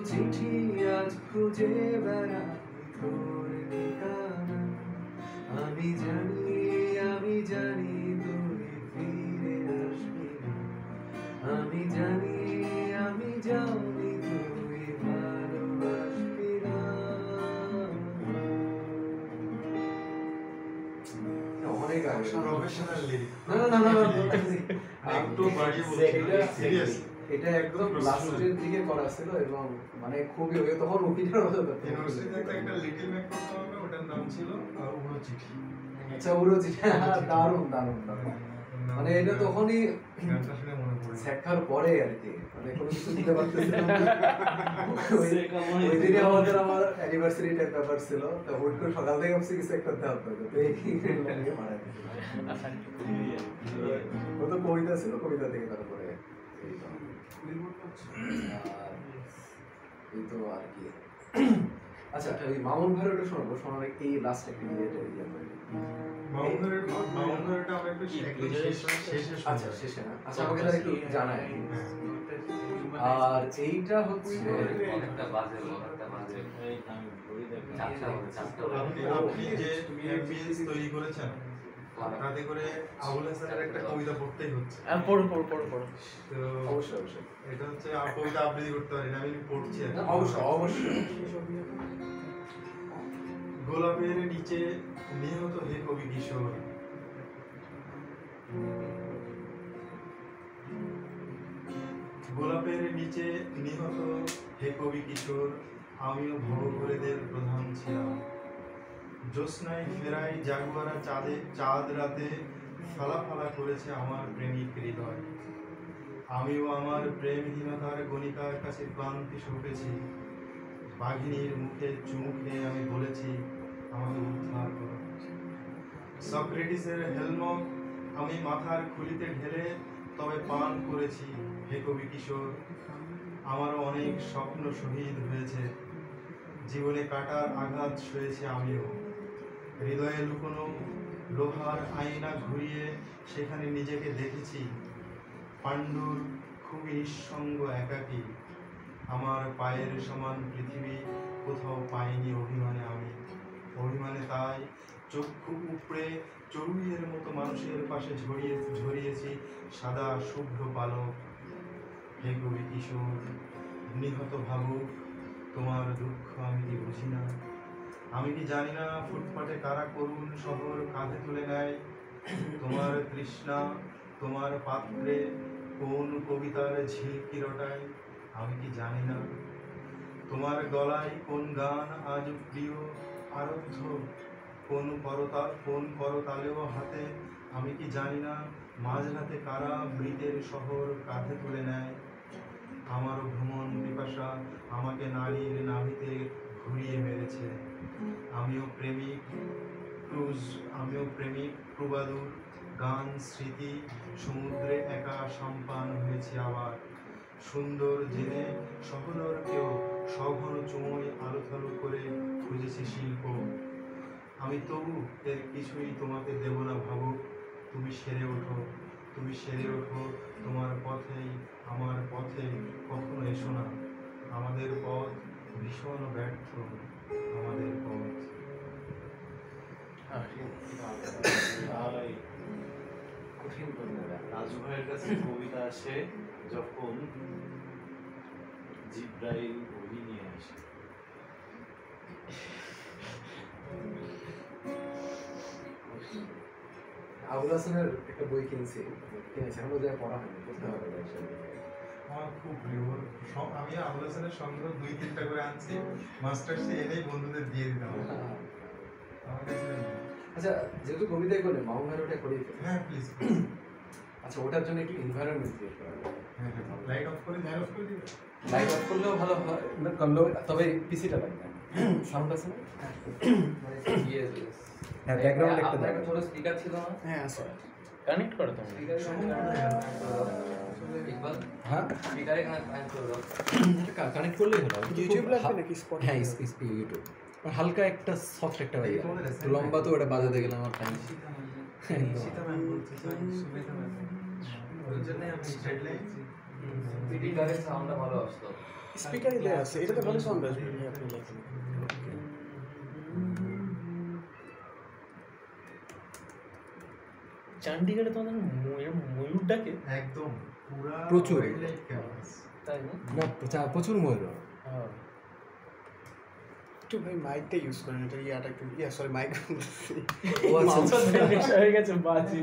চিঠি আজ খুঁজে বেড়াই তোর ঠিকানা। আমি জানি তুই ফিরে আসবি না। আমি জানি তুই ভালোবাসবি না। অনেক প্রফেশনাল লিরিক। না একটু বাড়িয়ে বলছি সিরিয়াস। এটা একদম লাস্টের দিকে করা ছিল এবং মানে খুবই তখন অভিনয় হতো। ইউনিভার্সিটিতে একটা লিটল ম্যাক করতে হবে, ওটার নাম ছিল উড়ো চিঠি। আচ্ছা উড়ো চিঠি, দারুণ মানে এটা তখনই গানটা শুনে মনে পড়ে শেখার পরে আর কি, মানে কোনো কিছু দিতে পারতেছিলাম না। ওই দিনে আমার অ্যানিভার্সারি টাইপ ব্যাপার ছিল, তো হুট করে সকাল থেকে ভাবছি কিছু একটা দেওয়া হতো, তো এই লাগিয়ে মারা গেছে। ও তো কবিতা ছিল, কবিতা থেকে তারপরে এই তো আর কি। আচ্ছা ওই মামুন ভাইয়ের ওটা শোনাবো, শোনার এই লাস্ট একটা মাউন্টারটা আমরা একটু শেষে আচ্ছা শেষে না, আচ্ছা আমাকে তাহলে একটু জানায়। আর এইটা হচ্ছে অনেকটা বাজে আপনি যে এমবিএস তৈরি করেছেন তাতে করে আবুল হাসানের একটা কবিতা পড়তেই হচ্ছে। পড়ো তো অবশ্যই এটা হচ্ছে কবিতা আবৃত্তি করতে পারি না, আমি পড়ছি আর কি। অবশ্যই গোলাপের নিচে নিহত হে কবি কিশোর, গোলাপের নিচে নিহত হে কবি কিশোর, আমিও ভবঘুরেদের প্রধান ছিলাম। জ্যোৎস্নায় ফেরাই জাগুয়ারা চাঁদ রাতে ফালা করেছে আমার প্রেমিক হৃদয়। আমিও আমার প্রেমহীনতার গণিকার কাছে ক্লান্তি সঁপেছি। বাঘিনীর মুখে চুমু খেয়ে আমি বলেছি আমাকে উদ্ধার করো। সক্রেটিসের হেলমট আমি মাথার খুলিতে ঢেলে তবে পান করেছি হে কবি কিশোর। আমারও অনেক স্বপ্ন শহীদ হয়েছে, জীবনে কাটার আঘাত সয়েছে আমিও। হৃদয়ে লুকোনো লোহার আয়না ঘুরিয়ে সেখানে নিজেকে দেখেছি পাণ্ডুর খুবই নিঃসঙ্গ একাকী। আমার পায়ের সমান পৃথিবী কোথাও পাইনি অভিমানে আমি। অভিমানে তাই চক্ষু উপড়ে চড়ুইয়ের মতো মানুষের পাশে ঝরিয়েছি সাদা শুভ্র পালক। হে কবি কিশোর, নিহত ভাবুক তোমার দুঃখ আমি কি বুঝি না? আমি কি জানি না ফুটপাতে কারা করুণ শহর কাঁধে তুলে নেয়? তোমার তৃষ্ণা তোমার পাত্রে কোন কবিতার ঝিলকি রটায় আমি কি জানি না? তোমার গলায় কোন গান আজ প্রিয় আরাধ্য, কোন করতালেও হাতে আমি কি জানি না? মাঝরাতে কারা মৃতের শহর কাঁধে তুলে নেয়? আমারও ভ্রমণ পিপাসা আমাকে নারীর নাভিতে ঘুরিয়ে মেরেছে। আমিও প্রেমিক প্রবাদুর গান স্মৃতি সমুদ্রে একা সম্পান হয়েছে আবার। সুন্দর জেনে সহদরকেও সঘন চুমোয় আলোথালো করে খুঁজেছি শিল্প। আমি তবু এর কিছুই তোমাকে দেব না ভাবুক। তুমি সেরে ওঠো তোমার পথেই আমার পথে কখনো এসো না। আমাদের পথ ভীষণ ব্যর্থ, আমাদের পথ। কঠিন রাজু ভাইয়ের কাছে কবিতা আসে যখন জিব্রাইল বই নিয়ে আসে। আবুল হাসানের একটা বই কিনেছি, এখনো যা পড়া হয়নি, পড়তে হবে। আমার খুব প্রিয়, আমি আবুল হাসানের সংগ্রহ 2-3টা করে আনছি, মাস্টার্সে এনেই বন্ধুদের দিয়ে দিতাম। আমার কাছে আচ্ছা যেহেতু কবিতাই করলে মামুন ভাই ওটা করেই ফেলে। হ্যাঁ প্লিজ। আচ্ছা ওটার জন্য একটু এনভায়রনমেন্ট ক্রিয়েট করা হবে। লাইট অফ করে দিবে। লাইট অফ করলেও ভালো হয়, না করলেও, তবে পিসিটা লাগবে। সাউন্ড আছে না? হ্যাঁ ব্যাকগ্রাউন্ড একটা আপনার ছোট স্পিকার ছিল না? হ্যাঁ আছে। কানেক্ট করো তুমি। ইকবাল হ্যাঁ স্পিকারে কানেক্ট করে দাও। কানেক্ট করলেই হলো। ইউটিউব লাগবে নাকি স্পটিফাই? হ্যাঁ ইউটিউব। হালকা একটা সফট একটা বাজে, লম্বা তো ওটা বাজাতে গেলে আমার টাইম। সীতা ম্যাম বলছে, সুমিতা ম্যাম, ওর জন্য আমি হেডলাইন স্পিকারের সাউন্ডটা ভালো আসতো। স্পিকারে দেয়া আছে, এটাতে ভালো সাউন্ড আসবে আপনি লেখেন। চণ্ডীগড়ে তোমাদের ময়ূর ডাকে? একদম পুরা প্রচুর। wildlife campus। তাই না? না প্রচুর ময়ূর একটু ভাই মাইকটা ইউজ করেন, এটা ইয়াটা একটু সরি মাইক ও আচ্ছা হয়ে গেছে বাজে।